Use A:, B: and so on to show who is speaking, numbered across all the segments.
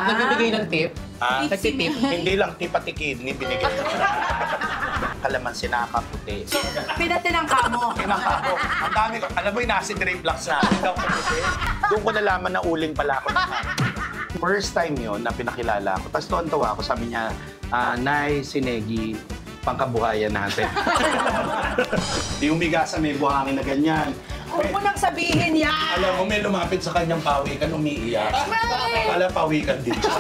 A: Nagbibigay ng tip?
B: Nagtitip. Hindi lang tip pati kidney binigay. Kalamansi na kaputi.
C: Pinati ng kamo.
B: Pinakako. Ang dami ko. Alam mo yung nasa drain blocks na. Hindi daw kaputi. Doon ko nalaman na uling pala ako. First time yon na pinakilala ko. Tapos tuwan-tuwa ako. Sabi niya, Nay, sinegi, pangkabuhayan natin. Di umiga sa may buhangin na ganyan.
C: Huwag mo nang sabihin yan.
B: Alam mo, may lumapit sa kanyang pawikan, umiiyak. Kala pawikan din siya.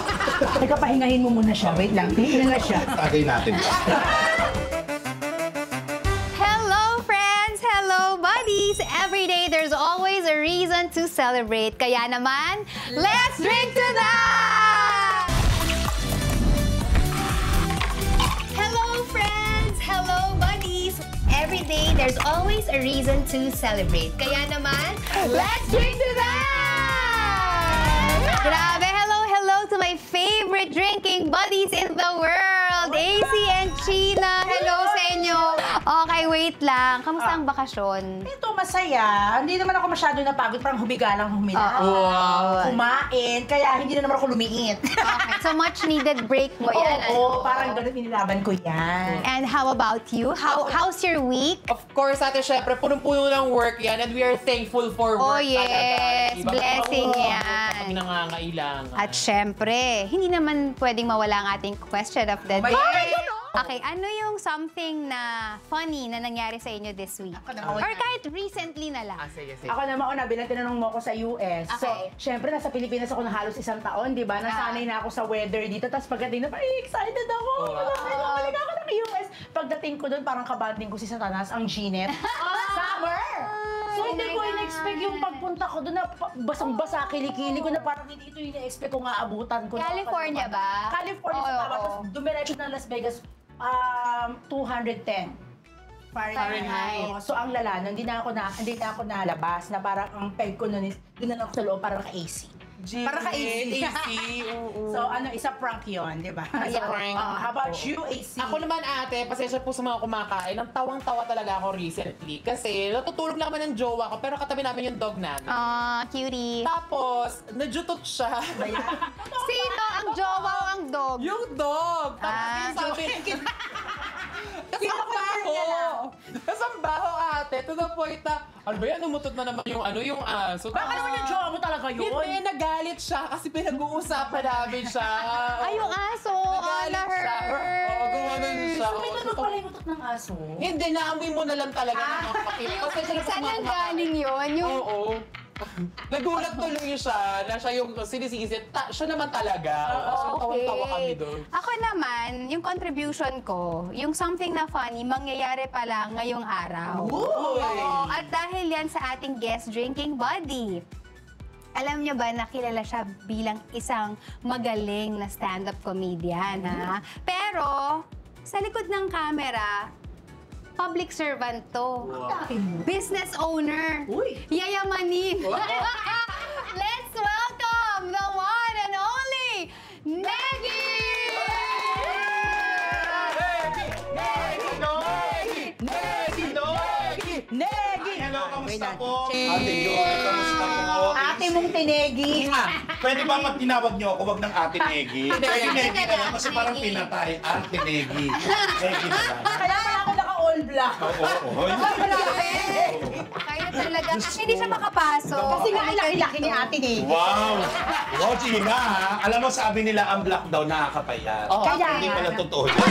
C: Teka, pahingahin mo muna siya. Wait lang, tingin na siya.
B: Tagay natin.
D: Hello, friends! Hello, buddies! Every day, there's always a reason to celebrate. Kaya naman, let's drink to that! Hello, friends! Hello, buddies! Every day, there's always a reason to celebrate. Kaya naman, let's drink to that! Grabe! Hello to my favorite drinking buddies in the world! AC and Sheena! Hello sa inyo! Okay, wait lang. Kamusta ang bakasyon?
C: Ito, masaya. Hindi naman ako masyado napagod. Parang humiga lang humina.
A: Wow.
C: Kumain. Kaya hindi na naman ako lumiit.
D: Okay, so much needed break mo yan.
C: Oo, parang ganun inilaban ko yan.
D: And how about you? How's your week?
A: Of course, ate, syempre, punong-puno ng work yan and we are thankful for work.
D: Oh yes,
A: talaga.
D: blessing
A: Oo,
D: yan.
A: Kami nangangailangan.
D: At syempre, hindi naman pwedeng mawala ang ating question of the day. Okay, ano yung something na funny na nangyari sa inyo this week? Or kahit recently na lang.
A: Sige.
C: Ako naman, una, bilang tinanong mo ako sa US. So,
D: Okay.
C: syempre, nasa Pilipinas ako na halos isang taon, di ba? Nasanay na ako sa weather dito. Tapos pagdating na, parang excited ako. Balik ako ng US. Pagdating ko doon, parang kabanding ko si Satanas, ang Gnet. Summer! So, hindi ko in-expect yung pagpunta ko doon na basang-basa, kilikili ko na parang hindi ito yung in-expect ko nga abutan ko.
D: California ba?
C: California
D: Oo,
C: sa tama.
D: oo.
C: Tapos dumiretso ng Las Vegas, 210.
D: Fahrenheit.
C: Oo, so ang lala, hindi na ako nalabas na parang ang peg ko nun is, doon na ako sa loob para ka-AC. Para ka-AC. So ano, isa prank yun, di ba?
D: Isa
A: prank.
C: How about you, AC?
A: Ako naman, ate, pasensya po sa mga kumakain. Ang tawang-tawa talaga ako recently. Kasi natutulog lang naman ng jowa ko, pero katabi namin yung dog namin.
D: Cutie.
A: Tapos, najutot siya.
D: Sino ang jowa o ang dog?
A: Yung dog! Tapos sabi, kasi ang baho! Kasi ang baho, ate. To the point na, ano ba yan, umutot na naman yung aso.
C: Baka naman yung jowa mo talaga yun.
A: Hindi, nagalit siya kasi pinag-uusapan namin siya.
D: Ay, yung aso!
A: Nagalit siya. Oo, gumanon siya.
C: So, may naman pala yung utot ng aso.
A: Hindi, naamoy mo na lang talaga ng mga kapila. Kasi siya
D: Saan ang galing yun? Yung
A: Oo. Nagulat tuloy siya na siya yung sinisisit. Siya naman talaga. So, tawang-tawa kami doon.
D: Ako naman, yung contribution ko, yung something na funny, mangyayari pala ngayong araw. Oo, at dahil yan sa ating guest drinking buddy. Alam niyo ba na kilala siya bilang isang magaling na stand-up comedian, ha? Pero, sa likod ng camera, public servant to. Business owner.
C: Uy.
D: Yayamanin. Let's welcome the one and only Negi!
C: Negi!
B: Hello, kamusta po? Ate Joy, kamusta po?
C: Ate mong tinegi.
B: Pwede ba magtinawag niyo ako, wag ng Ate Negi? Ate Negi na lang kasi parang pinatay. Ate Negi. Negi na lang.
C: Kaya pala ako naka-all black.
B: Oo.
D: Kayo talaga. Kasi hindi siya makapasok.
C: Kasi nga ang laki-laki ni Ate Negi.
B: Wow! Wow, Gina, ha? Alam mo, sabi nila ang black daw nakakapayat.
C: Kaya
B: Hindi
C: nga.
B: pala totoo yun.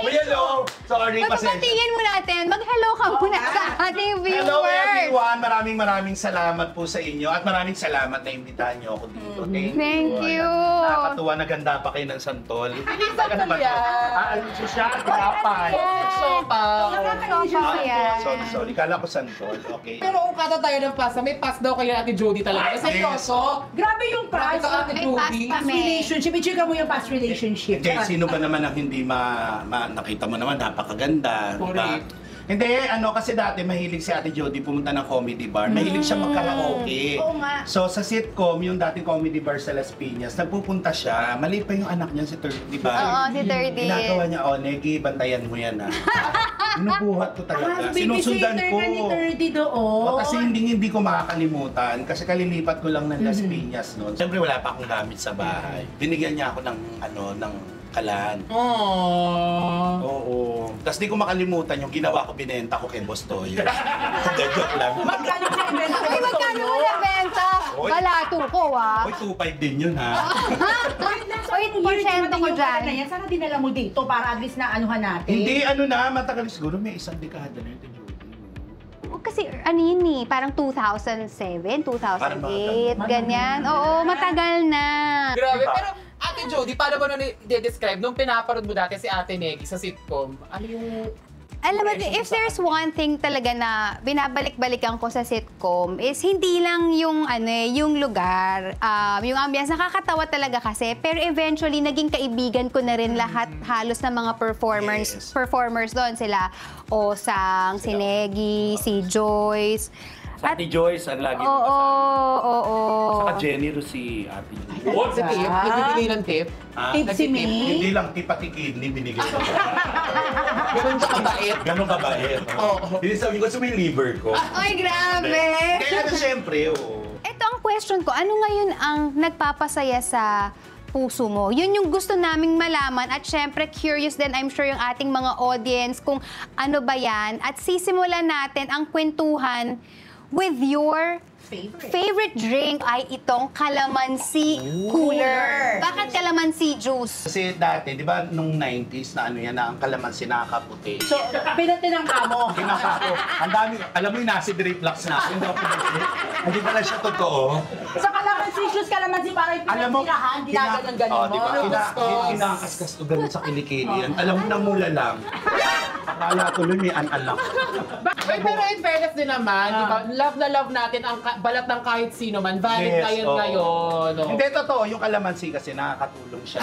B: Hello! Sorry, pasensya.
D: Pagpapatingin mo natin, mag-hello ka muna sa ating viewers.
B: Hello everyone! Maraming salamat po sa inyo at maraming salamat na imbitahan niyo ako dito.
D: Thank you.
B: Nakakatuwa na ganda pa kayo ng santol. Hindi
C: santol yan.
B: Siya, tinapay.
A: Sopa.
B: Sorry. Kala ko santol. Okay.
A: Pero kung kata tayo ng pasta, may pass daw kayo Ate Jody talaga. Kasi seryoso.
C: Grabe yung
A: Grabe
C: past.
A: ka Ate
D: May
A: Jody.
D: pass kami.
C: Relationship. I-check mo yung past relationship.
B: Okay, sino ba naman ang hindi nakita mo naman, napakaganda. Diba?
A: Correct.
B: Hindi, kasi dati mahilig si Ate Jody pumunta ng comedy bar. Mahilig siya magkaraoke.
C: Oo nga.
B: So sa sitcom, yung dating comedy bar sa Las Piñas, nagpupunta siya. Mali pa yung anak niya si Tur, di ba?
D: Oo, si 30.
B: Ginagawa niya, Negi, bantayan mo yan, ha. Binubuhat ko talaga. Sinusundan
C: babysitter
B: ko.
C: ka ni 30 doon.
B: O, kasi hindi ko makakalimutan. Kasi kalilipat ko lang ng Las Piñas noon. Siyempre wala pa akong gamit sa bahay. Binigyan niya ako ng kalan.
A: Aww.
B: Oo. Tapos di ko makalimutan yung ginawa ko, binenta ko kay Boss Toyo. Joke lang.
C: Magkano ka ibenta?
D: Ay, magkano mo nabenta?
B: Oy.
D: Balato ko, ah.
B: Oy, 2.5 din yun ha.
D: Oy, porsyento ko dyan.
C: Sana dinala mo dito para at least na anuhan natin.
B: Hindi, matagal siguro. May isang dekada na ito, Judy.
D: Kasi ano yun eh, parang 2007, 2008, ganyan. Oo, matagal na.
A: Grabe,
B: Diba?
A: pero Ate Jody, paano mo describe nung pinaparod mo dati si Ate Negi sa sitcom? Ano yung...
D: Alam mo, if there's one thing talaga na binabalik-balikan ko sa sitcom is hindi lang yung yung lugar, yung ambience, nakakatawa talaga kasi, pero eventually naging kaibigan ko na rin lahat halos ng mga performers doon, sila Osang, si Negi, si Joyce.
B: Sa Ate Joyce, ang lagi
D: Oo.
B: Saka Jenny Ro si Ate Joyce.
A: What? Sa tip? Nagbibigay ng tip?
C: Tip si May.
B: Hindi lang tip pati kidney binigay ko.
A: Ganun ka kabait.
B: Ganon kabait.
A: Oo.
B: Hindi sabi ko, may liver ko.
D: Ay, grabe!
B: Kaya siyempre,
D: Ito ang question ko, ano ngayon ang nagpapasaya sa puso mo? Yun yung gusto naming malaman at syempre curious din I'm sure yung ating mga audience kung ano ba yan. At sisimulan natin ang kwentuhan with your favorite drink ay itong calamansi cooler. Bakit calamansi juice?
B: Kasi dati, di ba, nung 90s na ano yan, na ang kalamansi nakakaputi.
C: So, pinatinangka mo.
B: Kinaka ko. Ang dami, alam mo yung nasi reflux na. Hindi pala siya totoo.
C: Sa kalamansi shoes, kalamansi para
B: Alam mo,
C: pinatirahan, ginaganon-ganon mo.
B: Diba, kinakaskas to ganun sa kilikili yan. Alam mo, namula lang. Akala tuloy may anak.
A: Wait, pero in fairness din naman, di ba, love na love natin ang balat ng kahit sino man. Valid na yun
B: oo.
A: ngayon. Oh.
B: Hindi, totoo. Yung kalamansi kasi nakakatulong siya.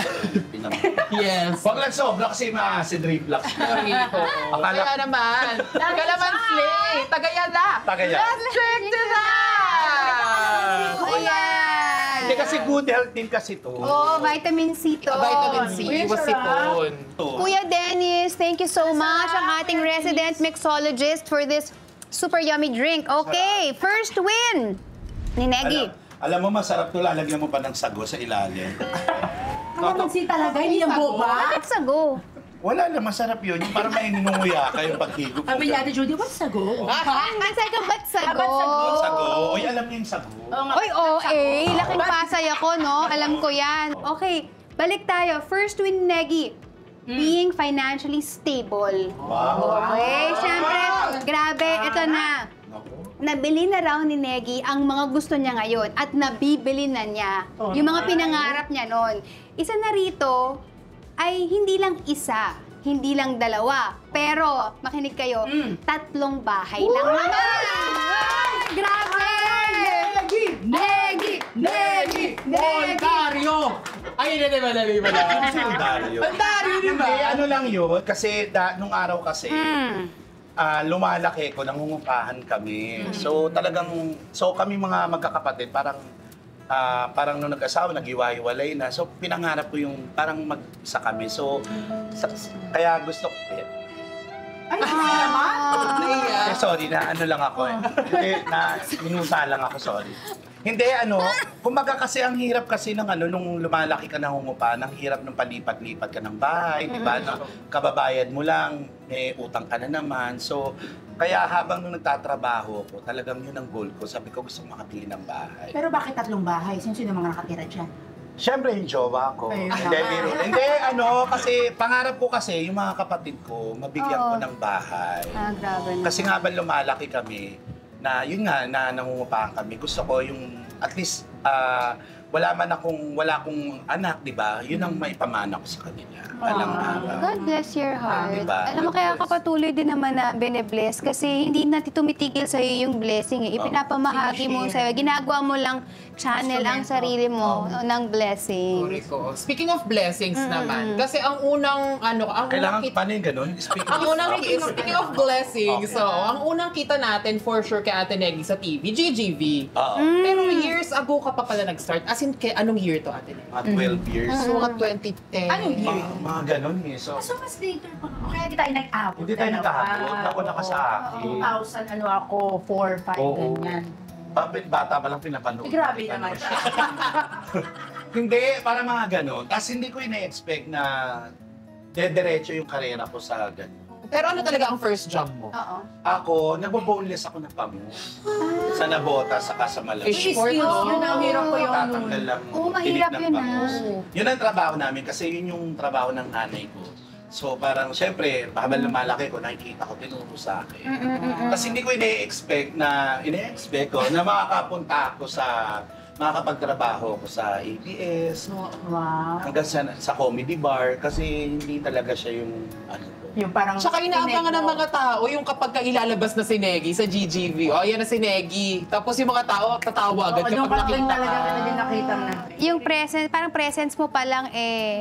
A: Yes.
B: Huwag lang sobra kasi ma-acid reflux.
A: Sorry po.
B: Akala-
A: Kaya naman, Kalamansi, Tagayada.
B: Tagayada.
A: Let's check to that!
D: Oh, yan!
B: Hindi kasi good health din kasi to.
D: Oh, vitamin C to.
A: Vitamin C,
C: Uy,
A: was
C: sarap.
A: sipon.
D: Kuya Dennis, thank you so much, ang ating resident mixologist for this super yummy drink. Okay, first win ni Negi.
B: Alam mo, masarap to. Lalagyan mo pa ng sago sa ilalim.
C: Kalamansi talaga, hindi yung boba.
D: Bakit sago?
B: Wala lang, masarap yun. Yung parang may ninunguya ka yung paghigop mo.
C: Sabi ni Ate Judy, what's sago?
D: Ba't sago?
C: Ba't sago?
B: Sago. Oy, alam niyo yung sago.
D: Oy, laking pasay ako, no? Alam ko yan. Okay, balik tayo. First win, Negi. Being financially stable.
B: Wow.
D: Okay, syempre, grabe, ito na. Nabili na raw ni Negi ang mga gusto niya ngayon at nabibili na niya yung mga pinangarap niya noon. Isa na rito ay hindi lang isa, hindi lang dalawa, pero makinig kayo, 3 bahay lang naman! Grabe! Negi!
A: Ontario! Ay, hindi ba?
B: Ontario.
A: Ontario, di ba?
B: Hindi, ano lang yun. Kasi nung araw kasi, lumalaki ko, nangungupahan kami. So talagang, kami mga magkakapatid, parang nung nag-asawa, nag-iwa-iwalay na. So pinangarap ko yung parang mag-isa kami. So kaya gusto ko,
C: Ay, naman.
B: sorry na ano lang ako eh. Hindi, na minusa lang ako, sorry. Hindi, kumbaga kasi ang hirap kasi ng nung lumalaki ka nangungupahan, ang hirap ng palipat-lipat ka ng bahay, di ba? Kababayad mo lang, may utang ka na naman. So, kaya habang nung nagtatrabaho ko, talagang yun ang goal ko. Sabi ko, gusto makabili ng bahay.
C: Pero bakit 3 bahay? Sino mga nakatira dyan?
B: Siyempre, yung jowa ko.
C: Ayun.
B: Hindi, kasi pangarap ko kasi, yung mga kapatid ko, mabigyan ko ng bahay.
D: Grabe na.
B: Kasi nga ba lumalaki kami, na yun nga, na nangungupahan kami. Gusto ko yung, at least, wala akong anak, di ba? Yun ang maipamana ko sa kanila. Alang araw.
D: God bless your heart.
B: Diba?
D: Alam mo, kaya kapatuloy din naman na bine-bless kasi hindi natin tumitigil sa'yo yung blessing. Ipinapamahagi mo sa'yo. Ginagawa mo lang channel ang sarili mo ng blessing.
A: Correct. Speaking of blessings naman, kasi ang unang,
B: Kailangan paano yung ganun?
A: Speaking of blessings, so, ang unang kita natin for sure kay Ate Negi sa TV, GGV.
B: Oo.
A: Pero years bago ka pa pala nag-start, as in, anong year to, Ate Neng?
B: Mga 12 years.
A: So, mga 2010.
C: Anong year?
B: Mga ganun eh. So,
C: So, mas later pa. Kaya hindi tayo nag-abot.
B: Hindi tayo nag-aabot. Nauna ka sa akin.
C: 2000, ano ako, 4, 5,
B: Oo.
C: ganyan.
B: bata pa lang pinapanood.
C: Grabe naman siya.
B: Hindi, para mga ganun. Tapos hindi ko ina-expect na dediretso yung karera ko sa ganun.
A: Pero ano talaga ang first job mo?
D: Oo.
B: Ako, nagbo-boneless ako ng pamus. Sa Nabota, saka sa Malamig.
A: Fish
C: Skills, yun ang hirap ko yun.
B: Tatanggal lang
D: Oo, mahirap
B: tinik ng
D: yun,
B: bangus.
D: ah.
B: Yun ang trabaho namin kasi yun yung trabaho ng nanay ko. So parang syempre, habang lumalaki ko, nakikita ko, tinuro sa akin. Kasi hindi ko ine-expect ko na makakapunta ako makakapagtrabaho ko sa ABS,
C: Wow.
B: hanggang sa comedy bar, kasi hindi talaga siya yung ano ko.
C: Yung parang...
A: Tsaka inaabangan ng mga tao, yung kapag ilalabas na si Negi sa GGV, yan na si Negi. Tapos yung mga tao, tatawa agad
C: Doon
A: kapag
C: pa lang
A: nakita
C: talaga
A: ka.
C: talaga nakita na.
D: Yung parang presence mo pa lang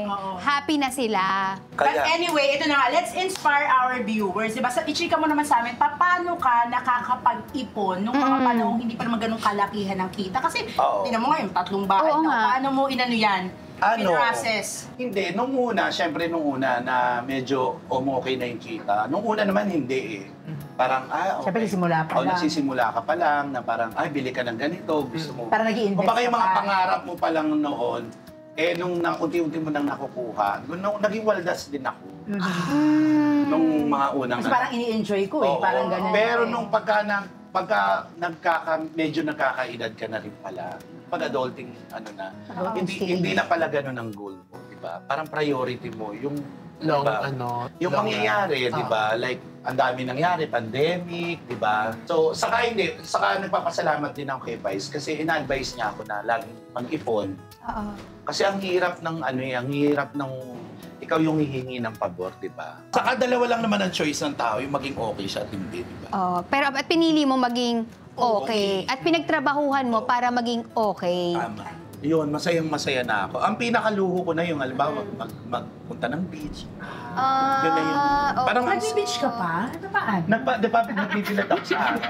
C: Oo.
D: happy na sila.
C: But anyway, ito na nga, let's inspire our viewers. Diba? Ichika mo naman sa amin, paano ka nakakapag-ipon nung mga panahon hindi pa naman ganun kalakihan ng kita? Kasi,
B: Oo.
C: tinan mo ngayon, 3 bahay
D: Oo
C: na.
D: nga.
C: Paano mo inano yan? Process.
B: Hindi, nung una na medyo okay na yung kita. Nung una naman hindi eh. Parang, okay.
C: Siyempre, nagsimula pa lang.
B: Nagsisimula ka pa lang na parang, bili ka ng ganito, gusto mo.
C: Parang nag-i-invest
B: Kung baka yung
C: ka
B: mga
C: pa.
B: pangarap mo pa lang noon, nung unti-unti mo nang nakukuha, naging waldas din ako. Nung mga unang...
C: Kasi parang ini-enjoy ko eh.
B: Oo.
C: Parang ganun.
B: Pero nung medyo nagkakaedad ka na rin pala, pag-adulting, hindi na pala ganun ang goal mo, di ba? Parang priority mo, yung
A: Long,
B: diba? Yung mangyayari, di ba? Like, ang dami nangyari, pandemic, di ba? So, saka nagpapasalamat din ako kay Vice kasi ina-advise niya ako na laging mag-ipon.
D: Oo.
B: Kasi ang hirap ng ikaw yung hihingi ng pabor, di ba? Saka dalawa lang naman ang choice ng tao, yung maging okay siya at hindi, di ba?
D: Pero at pinili mo maging okay. At pinagtrabahuhan mo para maging okay.
B: Tama. Yun, masayang-masaya na ako. Ang pinakaluho ko na yung, halimbawa, magpunta ng beach. Yun na yun.
D: okay.
B: Parang
C: Nag-beach ka pa? Ano paan?
B: Di ba, nagpipilat ako sa akin.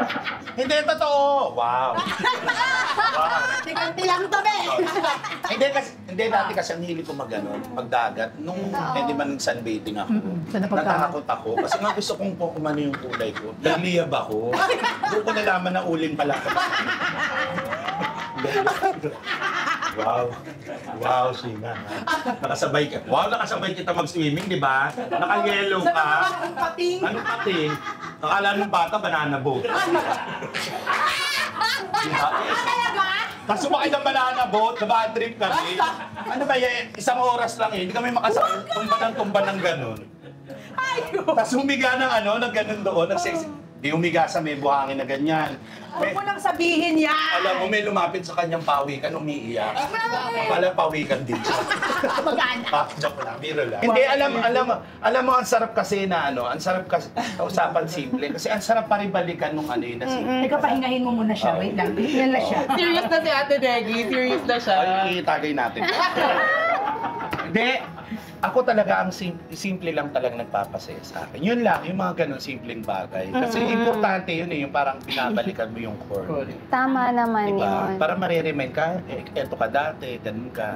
B: Hindi, totoo! Wow! Wow!
C: Tikanti lang to, be!
B: Hindi, dati kasi ang hilig ko magdagat. Nung hindi man sunbathing ako,
C: Saan na
B: natatakot ako. Kasi nga gusto kong kumano yung kulay ko. Nagliyab ako. Doon ko nalaman na uling pala ako. Wow. Wow, Singa. Nakasabay ka. Wow, nakasabay kita mag-swimming, di ba? Naka-yellow ka.
C: Anong pating?
B: Anong pating? Akala ng bata, banana boat. Diba? Tapos sumakay ng banana boat, nabad trip kami. Ano ba yan? Isang oras lang eh. Hindi kami makasakay. Tumba ng ganun. Tapos humiga ng ganun doon. Di humiga sa may buhangin na ganyan.
C: Huwag mo nang sabihin yan!
B: Alam mo, may lumapit sa kanyang pawikan, umiiyak. Pala pawikan din siya.
C: Mag-anak.
B: Joke lang, biro lang. Hindi, alam mo, ang sarap kasi ang sarap kasi, usapan simple. Kasi ang sarap pa rin balikan nung yun na simple.
C: Teka, pahingahin mo muna siya. Wait lang. Yan lang siya.
A: Serious na si Ate Negi. Serious na siya.
B: Ay, itagay natin. Hindi, ako talaga ang simple lang talagang nagpapasaya sa akin. Yun lang, yung mga ganun simpleng bagay. Kasi importante yun yung parang pinabalikan mo yung core.
D: Tama naman
B: Diba?
D: yun.
B: Para maririmain ka, eto ka dati, ganun ka.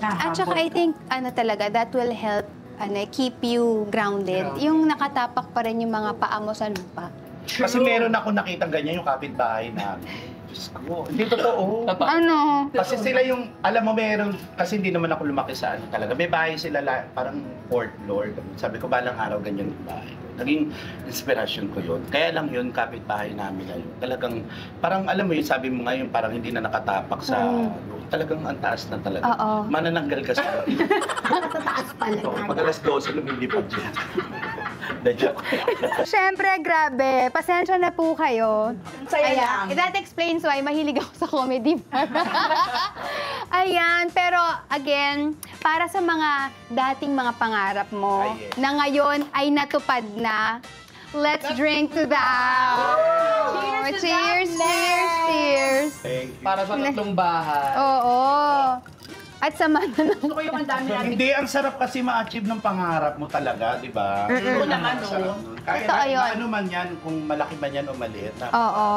D: At saka I think, that will help keep you grounded. Yung nakatapak pa rin yung mga paa mo sa lupa.
B: Kasi meron ako nakitang ganyan yung kapitbahay namin. Diyos ko, hindi totoo.
D: Ano?
B: Kasi sila yung, alam mo meron, kasi hindi naman ako lumaki sa talaga. May bahay sila, parang fourth floor. Sabi ko, balang araw ganyan yung bahay ko. Naging inspirasyon ko yun. Kaya lang yun, kapitbahay namin na yun. Talagang, parang alam mo yun, sabi mo ngayon, parang hindi na nakatapak sa talagang ang taas na talaga.
D: Oo.
B: Manananggal ka sa
C: Sa taas pala.
B: Madalas 12, lumilipad dyan.
D: Siyempre, grabe. Pasensya na po kayo.
C: Saya lang.
D: That explains why mahilig ako sa comedy. Ayan, pero again, para sa mga dating mga pangarap mo,
B: Ay, yes.
D: na ngayon ay natupad na, let's drink to that!
C: Cheers to
D: Cheers,
C: that,
D: cheers, cheers!
B: Thank you.
A: Para sa tatlong bahay.
D: Oo. At sama na ng...
C: Gusto ko yung ang dami natin.
B: Hindi, ang sarap kasi ma-achieve ng pangarap mo talaga, di ba?
C: Oo naman,
B: Ang sarap nun. Kahit
D: Totoo yun.
B: ano man yan, kung malaki man yan o maliit.
D: Oo.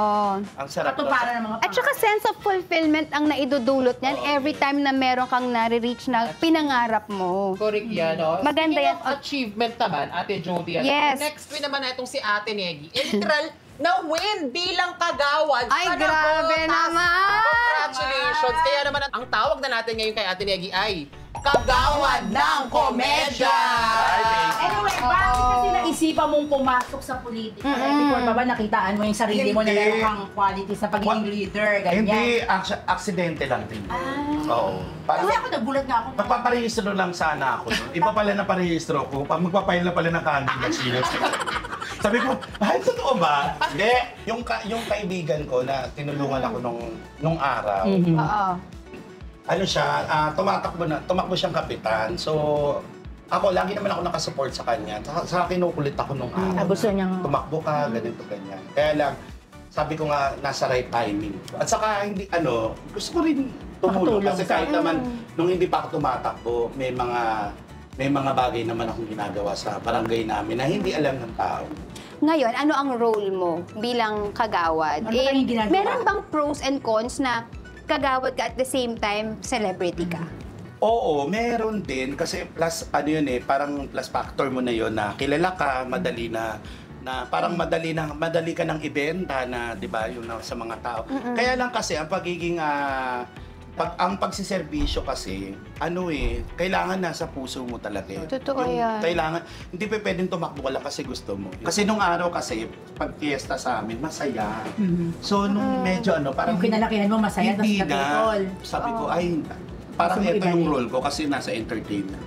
B: Ang sarap nun.
C: Katuparan ng mga
D: At saka sense of fulfillment ang naidudulot niyan every time na meron kang nare-reach na pinangarap mo.
A: Correct yan, no?
D: Maganda
A: Speaking
D: yan.
A: of achievement naman, Ate Jody.
D: Yes.
A: Next win naman na itong si Ate Negi. Literal na win bilang kagawad
D: Ay,
A: sa
D: grabe
A: Nabotas.
D: naman!
A: Congratulations! Kaya naman ang tawag na natin ngayon kay Ate Negi ay Kagawad ng Komedya!
C: Anyway, bakit kasi naisipan mong pumasok sa politika? Before pa ba nakitaan mo yung sarili mo na
B: Hindi.
C: meron kang qualities sa pagiging leader, ganyan?
B: Hindi, aksidente lang din. Oo. Parang
C: Kasi ako nagulat nga ako.
B: magpaparehistro lang sana ako. Iba pala na parehistro ko. Magpapail na pala ng candidacy. Sabi ko, ay, totoo ba? Hindi. Yung kaibigan ko na tinulungan ako nung araw,
D: Oo.
B: ano siya, tumakbo siyang kapitan. So, ako, lagi naman ako nakasupport sa kanya. Sa kinukulit ako nung araw.
C: gusto niyang...
B: Tumakbo ka, ganito, ganyan. Kaya lang, sabi ko nga, nasa right timing. At saka, gusto ko rin tumulong.
C: Makatulong
B: Kasi
C: ka.
B: kahit naman, nung hindi pa ako tumatakbo, may mga bagay naman akong ginagawa sa barangay namin na hindi alam ng tao.
D: Ngayon, ano ang role mo bilang kagawad?
C: Ano ba yung ginagawa?
D: Meron bang pros and cons na kagawad ka at the same time celebrity ka?
B: Oo, meron din. Kasi plus, parang plus factor mo na yon na kilala ka, madali parang madali ka ng ibenta na, di ba, yung sa mga tao. Kaya lang kasi, ang pagiging, ang pagsiservisyo kasi, kailangan nasa puso mo talaga.
D: Totoo yan.
B: Kailangan, hindi pa pwedeng tumakbo ka lang kasi gusto mo. Kasi nung araw kasi, pag fiesta sa amin, masaya. So, nung medyo parang...
C: Yung kinalakihan mo, masaya, tapos
B: Hindi
C: napitol.
B: Sabi ko, parang
C: Gusto mo
B: ito yung
C: ibalik.
B: role ko kasi nasa entertainment.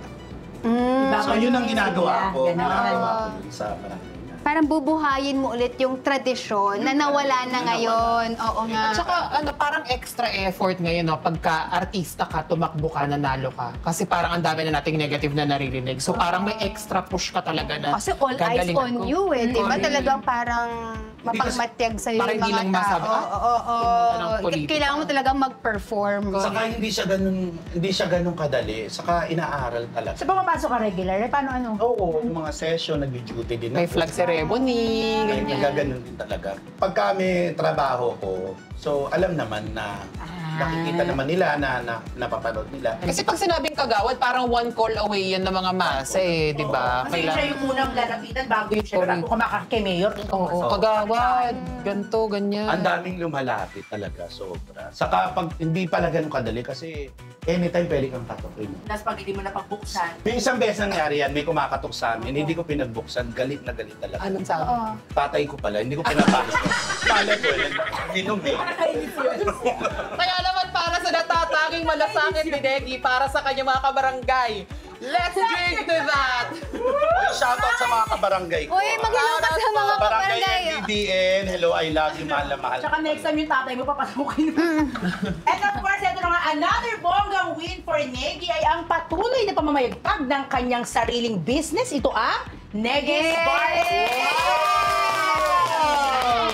C: Diba?
B: So, yun ang ginagawa ko.
C: Ganun.
B: Ginagawa ko yun sa barangay.
D: Parang bubuhayin mo ulit yung tradisyon na nawala na ngayon. Oo nga.
A: At saka, parang extra effort ngayon, no? Pagka artista ka, tumakbo ka, nanalo ka. Kasi parang ang dami na nating negative na naririnig. So parang may extra push ka talaga na
D: Kasi all eyes
A: gagalingan
D: on
A: ko.
D: you eh. Di ba
A: Correct.
D: talagang parang
B: Hindi kasi-
D: mapagmatyag sa'yo
A: parang
D: yung
A: hindi
D: mga
A: lang
D: tao.
A: masabi,
D: Oo.
A: ng politika.
D: Kailangan mo talagang mag-perform.
B: Saka hindi siya ganun kadali. Saka inaaral talaga.
C: So, pumapasok ka regular, paano ano?
B: Oo, yung mga session, nag-duty din
A: May
B: ako.
A: flag ceremony, ganyan.
B: Nagaganon din talaga. Pagka may trabaho ko, so alam naman na nakikita naman nila na napapanood nila.
A: Kasi pag sinabing kagawad, parang one call away yan ng mga masa eh, di ba?
C: Kasi siya yung unang lalapitan bago yung siya bago ka makakay-mayor.
A: Oo, kagawad, ganto, ganyan.
B: Ang daming lumalapit talaga, sobra. Saka pag hindi pala ganun kadali kasi anytime pwede kang katukin.
C: Tapos pag hindi mo napagbuksan,
B: May isang beses nangyari yan, may kumakatok sa amin, hindi ko pinagbuksan, galit na galit talaga.
A: Anong sabi?
B: Patay ko pala, hindi ko pinapasok. Kala ko, ninom eh.
A: Kaya naman para sa natatanging malasakit ni Negi para sa kanyang mga kabarangay. Let's drink to that!
B: Uy, shoutout sa mga kabarangay ko.
D: Uy, mag-hello ka sa mga
B: Barangay
D: kabarangay.
B: MBDN, hello, I love you, mahal na mahal.
C: tsaka next time yung tatay mo papasukin mo. And of course, ito na nga, another bonggang win for Negi ay ang patuloy na pamamayagpag ng kanyang sariling business. Ito ang Negi's Bars.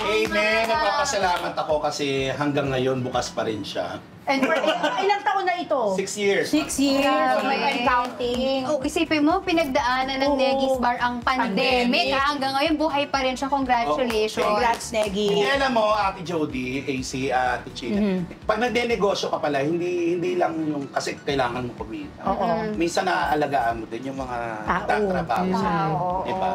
B: Amen. Nagpapasalamat ako kasi hanggang ngayon bukas pa rin siya.
C: And for ilang taon na ito?
B: 6 years.
C: 6 years.
D: Grabe.
C: And counting.
D: Oh, isipin mo, pinagdaanan ng
C: Oo.
D: Negi's Bar ang pandemic. Hanggang ngayon, buhay pa rin siya. Congratulations.
C: Congrats, Negi.
B: Hindi alam mo, Ate Jody, AC, Ate China, pag nagde-negosyo ka pala, hindi lang yung, kasi kailangan mo kumita.
C: Oo.
B: Minsan naaalagaan mo din yung mga
C: Tao.
B: nagtatrabaho sa
D: Oo.
B: Di ba?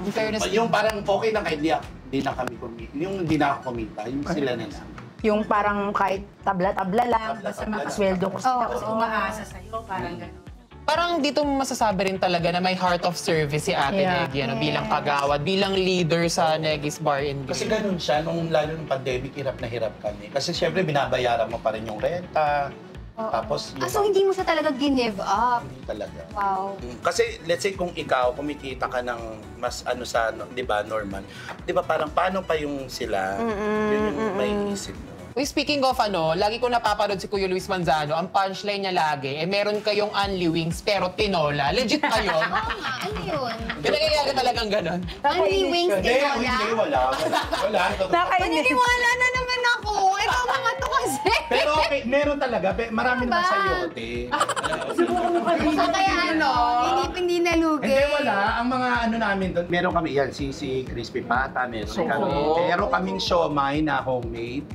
A: In fairness,
B: Yung parang okay lang kahit hindi na kami kumita. Yung hindi na ako kumita, yung sila na lang.
C: Yung parang kahit tabla-tabla lang, basta
B: Tabla-tabla
C: makasweldo ko.
D: Oo.
C: Tapos umaasa sa'yo, parang gano'n.
A: parang dito masasabi rin talaga na may heart of service si Ate
C: Yeah.
A: Negi, bilang kagawad, bilang leader sa Negi's Bar and
B: Kasi
A: Grill.
B: ganun siya, lalo nung pandemic, hirap na hirap kami. Kasi syempre, binabayaran mo pa rin yung renta. Tapos,
D: So, hindi mo siya talaga give up.
B: hindi talaga.
D: Wow.
B: Kasi let's say kung ikaw kumikita ka ng mas sa 'di ba normal. 'Di ba parang paano pa yung sila? Yun yung may isip mo.
A: Uy, speaking of lagi ko napapanood si Kuya Luis Manzano, ang punchline niya lagi, meron kayong only wings pero tinola. Legit ba yun?
D: Ano yun?
A: Nangyayari talagang ganon.
D: Only wings
B: Hindi,
D: tinola?
B: wala. Wala.
C: Nakainis.
D: Paniniwala na naman ako. Ikaw mga to kasi kasi.
B: Pero okay, meron talaga. Marami naman
D: Ba?
B: sa yote.
D: So kaya ano, hindi nalugi.
B: Hindi, wala. Ang mga ano namin doon, meron kami yan, sisig, crispy pata, meron kami. Pero kaming siomay na homemade,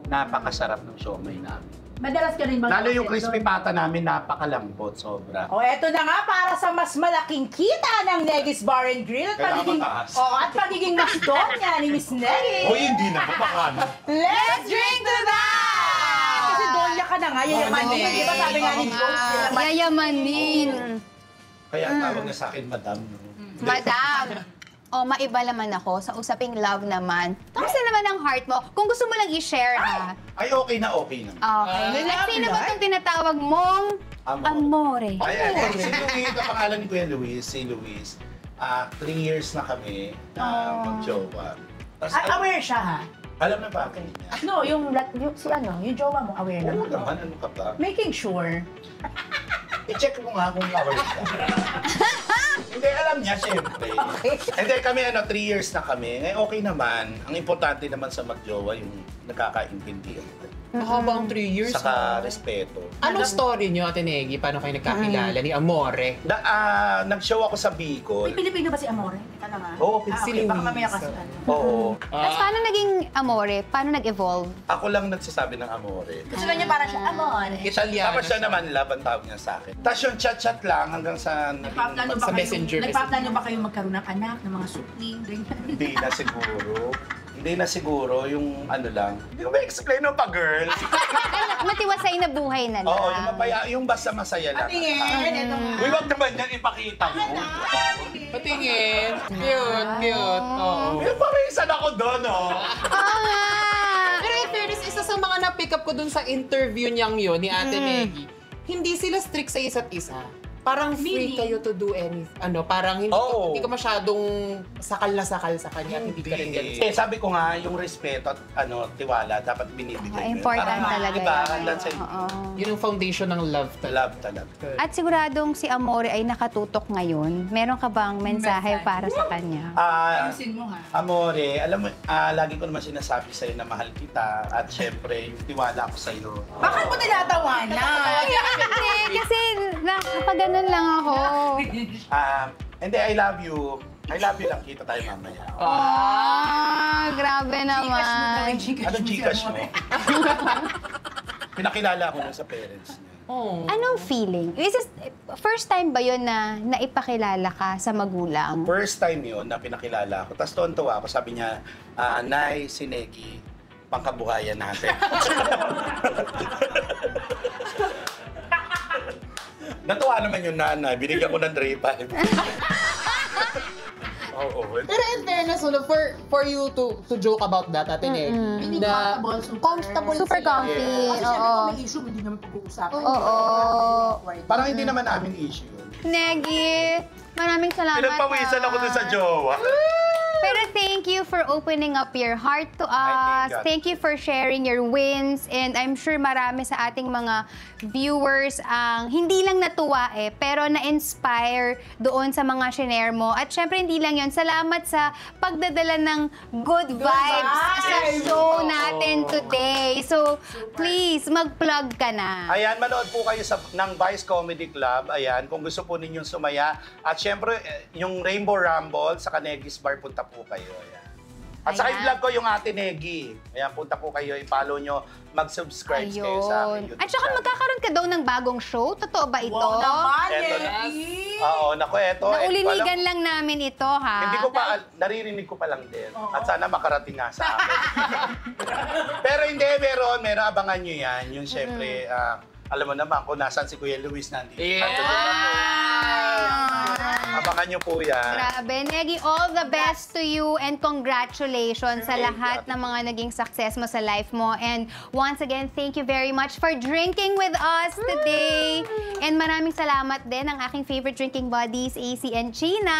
B: napakasarap ng siomay namin.
C: Madalas ka rin ba?
B: Lalo yung crispy pata namin, napakalambot, sobra.
C: O, eto na nga para sa mas malaking kita ng Negis Bar and Grill at
B: Kailangan
C: pagiging,
B: mataas.
C: at pagiging masdon niya ni Miss Negis.
B: Uy, hindi na, baka na.
C: Let's drink to that! Kasi donya ka na nga, yayamanin. Di ba sabi nga ni Jones?
D: Yayamanin.
B: Kaya tawag na sa akin, madam.
D: Madam. O, maiba naman ako sa usaping love naman. Kamusta naman ang heart mo? Kung gusto mo lang i-share, ha?
B: Ay, okay na naman.
D: Okay. Like, sino ba itong tinatawag mong amore?
B: Ay, si Luis, ang pangalan ni Kuya Luis, si Luis. 3 years na kami na mag-jowa. Tapos,
C: Aware siya ha?
B: alam na ba ako niya?
C: No, yung yung jowa mo, aware
B: Oo
C: na.
B: naman, ano ka ba?
C: Making sure.
B: I-check mo nga kung aware siya. Hindi, alam niya, syempre. Hindi, kami 3 years na kami. Eh, okay naman. Ang importante naman sa mag-jowa, yung nakakaintindihan.
A: Habang 3 years.
B: Saka respeto.
A: Anong story niyo, Ate Negi? Paano kayo nagkakilala ni Amore?
B: Nag-show ako sa Bicol.
C: May Pilipino ba si Amore? Teka lang ha.
B: Oo,
A: si
C: okay, baka
A: Luis.
C: mamaya kasi
B: Oo.
D: Tapos paano naging amore? Paano nag-evolve?
B: Ako lang nagsasabi ng amore.
C: Gusto lang niya para siya, Amore.
A: Italiano.
B: Tapos siya naman, love ang tawag niya sa akin. Tapos yung chat-chat lang hanggang sa
C: Nagpaplano
A: Sa messenger.
C: Nagpaplano ba kayo magkaroon ng anak, ng mga supling, ganyan?
B: Hindi na siguro. Hindi na siguro yung ano lang. Hindi ko ma-explain mo pa, girl.
D: Matiwasay na buhay na lang.
B: Oo, yung basta masaya lang.
C: Patingin.
B: Uy, wag naman yan ipakita mo.
A: Patingin. Cute. Oo.
B: Yung pamisan ako doon, oh.
D: Oo nga!
A: Pero in fairness, isa sa mga na-pick up ko dun sa interview niyang yun, ni Ate Negi, hindi sila strict sa isa't isa. Parang free kayo to do anything. Parang hindi ka masyadong sakal na sakal sa kanya. Hindi ka rin ganun.
B: Sabi ko nga, yung respeto at tiwala, dapat binibigay mo.
D: Important talaga
B: diba,
D: yan.
B: hanggang sa
D: Oo.
A: Yun ang foundation ng love talaga.
B: love talaga.
D: At siguradong si Amore ay nakatutok ngayon. Meron ka bang mensahe para sa kanya?
C: Ayusin mo ha.
B: Amore, alam mo, lagi ko naman sinasabi sa'yo na mahal kita at syempre, yung tiwala ko sa'yo.
C: Bakit mo nilatawanan?
D: Hindi, kasi kapag ganun lang ako.
B: Hindi, I love you. I love you lang, kita tayo mamaya.
D: Grabe naman.
B: Anong Gcash mo? Pinakilala ko na sa parents niya.
A: Oh.
D: Anong feeling? Is this, first time ba yun na naipakilala ka sa magulang?
B: First time yun na pinakilala ko. Tapos tuwan-tuwa ako, sabi niya, Nay, si Negi, pangkabuhayan natin. Natuwa naman yung nanay, binigyan ko ng 3-5. Oo.
A: Pero in fairness, for you to joke about that, Ate Negi, na comfortable
D: Super
A: sila.
D: comfy.
C: Kasi
D: Oo.
C: syempre kung may issue, hindi naman pag-uusapan.
D: Oo.
B: Parang hindi naman namin issue yun.
D: Negi, maraming salamat.
B: Pinagpawisan ako dun sa jowa.
D: Pero thank you for opening up your heart to
B: Ay,
D: us.
B: thank God.
D: Thank you for sharing your wins. And I'm sure marami sa ating mga viewers ang hindi lang natuwa pero na-inspire doon sa mga shinare mo. At syempre hindi lang yon. Salamat sa pagdadala ng good vibes sa show natin today. So, please, mag-plug ka na.
B: Ayan, manood po kayo ng Vice Comedy Club. Ayan, kung gusto po ninyong sumaya. At syempre, yung Rainbow Rumble sa Negis Bar, punta po kayo. Ayan. At saka
D: Ayan.
B: i-vlog ko yung Ate Negi. Ayan, punta po kayo, i-follow nyo, mag-subscribe kayo sa akin YouTube
D: At saka
B: channel.
D: magkakaroon ka daw ng bagong show. Totoo ba ito?
C: Wow naman,
B: Eto na.
C: Negi!
B: Oo, naku, eto.
D: Naulinigan lang namin ito, ha?
B: Hindi ko pa, naririnig ko pa lang din. At sana makarating nga sa akin. Pero hindi, meron abangan nyo yan. Yung syempre, alam mo naman kung nasan si Kuya Luis nandito.
A: Yeah.
B: Abangan nyo po yan.
D: Grabe. Negi, all the best to you and congratulations sa
B: Thank you,
D: lahat
B: Ate.
D: ng mga naging success mo sa life mo. And once again, thank you very much for drinking with us today. And maraming salamat din ang aking favorite drinking buddies, AC and China.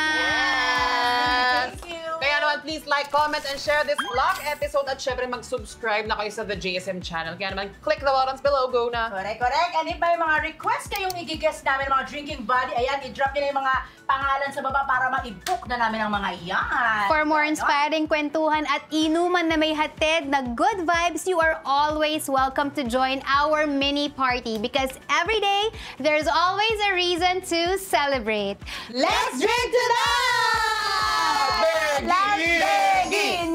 C: Thank you!
A: Kaya naman, please like, comment, and share this vlog episode. At syempre, mag-subscribe na kayo sa The JSM channel. Kaya naman, click the buttons below. Go na!
C: Correct. And if may mga request kayong i-guess namin, mga drinking buddy, ayan, i-drop nyo na yung mga pangalan sa baba para ma-book na namin ang mga yan.
D: For more inspiring kwentuhan at inuman na may hatid na good vibes, you are always welcome to join our mini party because every day, there's always a reason to celebrate.
C: Let's drink to that!
B: Begin!
C: Let's begin!